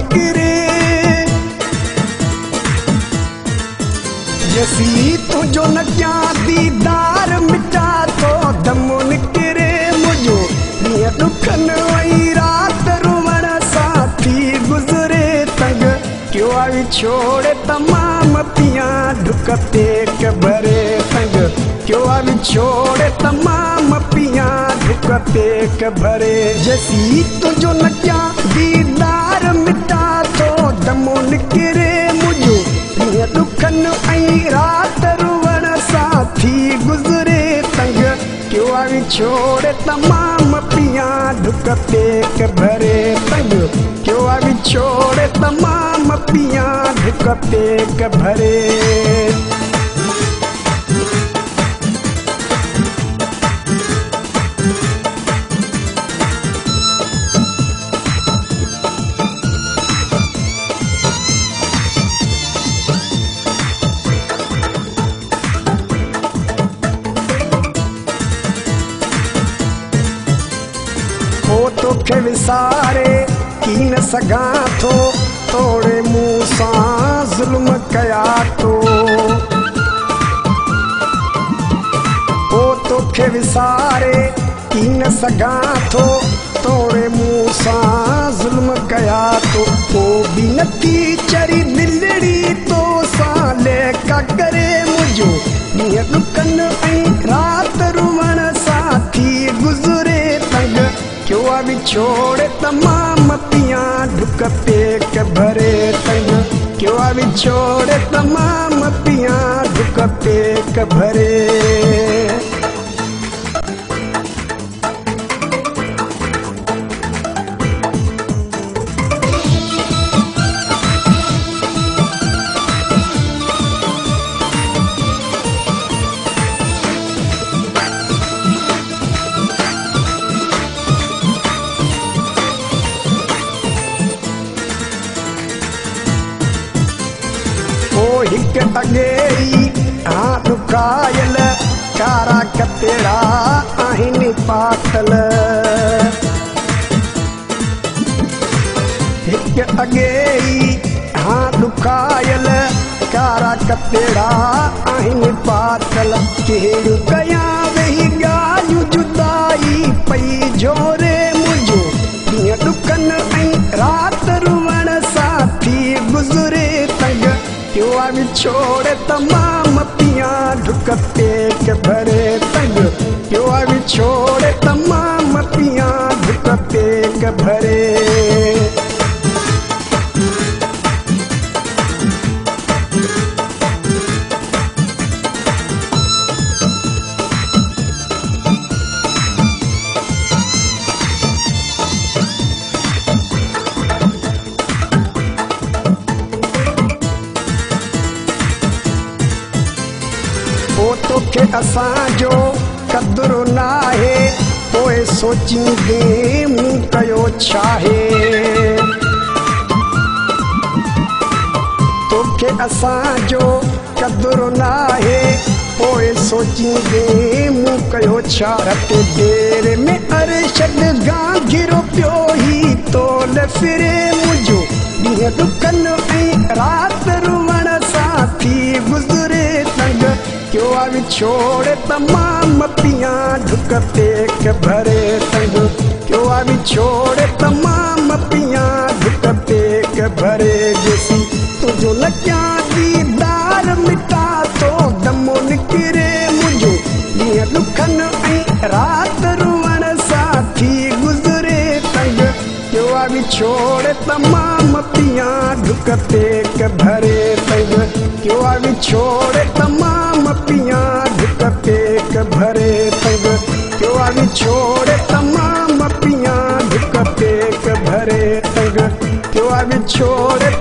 निकरे जसी तुझो न क्या दीदार मिटा तो दमो निकरे मुझो नीअ दुखन वही रात रुवण साथी गुज़रे तंग क्यों आई छोड़े तमाम पिया ढुकते कबरे तंग क्यों आई छोड़े तमाम पिया ढुकते कबरे जसी तुझो न क्या दीदार मिटा तो दमो निकरे मुझो नीअ दुखन ऐं रात रुवण साथी गुज़रे तंग क्यों आई छोड़े तमाम पिया ढुकते कबरे तंग क्यों आई छोड़े तमाम पिया ढुकते कबरे तोखे विसारे की न सघां थो तोड़े मुंह सां ज़ुल्म कया तो तोखे विसारे की न सघां थो तोड़े मुंह सां ज़ुल्म कया तो बि नथी चरी दिलड़ी तो सां लेका करे मुंहिंजो ॾींहं ॾुकनि ऐं राति रुवण साथी गुज़रे तंग क्यों आई छोड़े तमाम पिया ढुकते कबरे तंग क्यों आई छोड़े तमाम पिया ढुकते कबरे हिक अगेई हाथ कायल कारा कतेड़ा आहिनि पातल हिक अगेई हाथ कायल कारा कतेड़ा आहिनि पातल कहिड़ियूं कयां वेही ॻाल्हियूं जुदाई पई जोरे मुंहिंजो ॾींहं ॾुकनि ऐं राति रुवण साथी गुज़रे तंग क्यों आई छोड़े तमाम पिया ढुकते कबरे तंग क्यों आई छोड़े तमाम पिया ढुकते कबरे तोखे असांजो क़दुरु नाहे पोइ सोचींदे मूं कयो छाहे तोखे असांजो क़दुरु नाहे पोइ सोचींदे मूं कयो छा रते देर में अरशद गांघिरो पियो ही तोल फिरे मुंहिंजो ॾींहं ॾुकनि ऐं राति रुवण साथी गुज़रे तंग क्यों आई छोड़े तमाम पिया ढुकते कबरे तंग क्यों आई छोड़े तमाम पिया ढुकते कबरे जैसी तुझो न क्या दीदार मिटा तो दमो निकरे मुंहिंजो ॾींहं ॾुकनि ऐं राति रुवण साथी गुज़रे तंग क्यों आई छोड़े तमाम पिया ढुकते कबरे तंग क्यों आई छोड़े तमाम पिया ढुकते कबरे तंग क्यों आई छोड़े तमाम पिया ढुकते कबरे तंग क्यों आई छोड़े